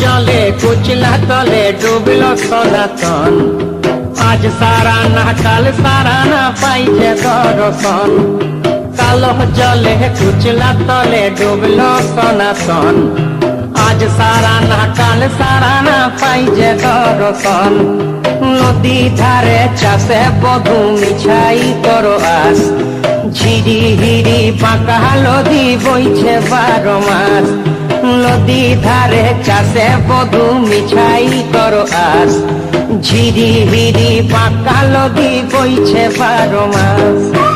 জলে কুচলা তলে ডুবল সনাতন। আজ সারা না কাল সারা না পাইছে দর্শন। কালো জলে কুচলা তলে ডুবল সনাতন। আজ সারা না কাল সারা না পাইছে দর্শন। নদী ধারে চাষে বধু মিছাই করো আস। ঝিরি হিরি বাঁকা নদী বইছে 12 মাস। নদী ধারে চাষে বধু মিছাই করো আস। ঝিরি হিরি বাঁকা নদী বইছে 12 মাস।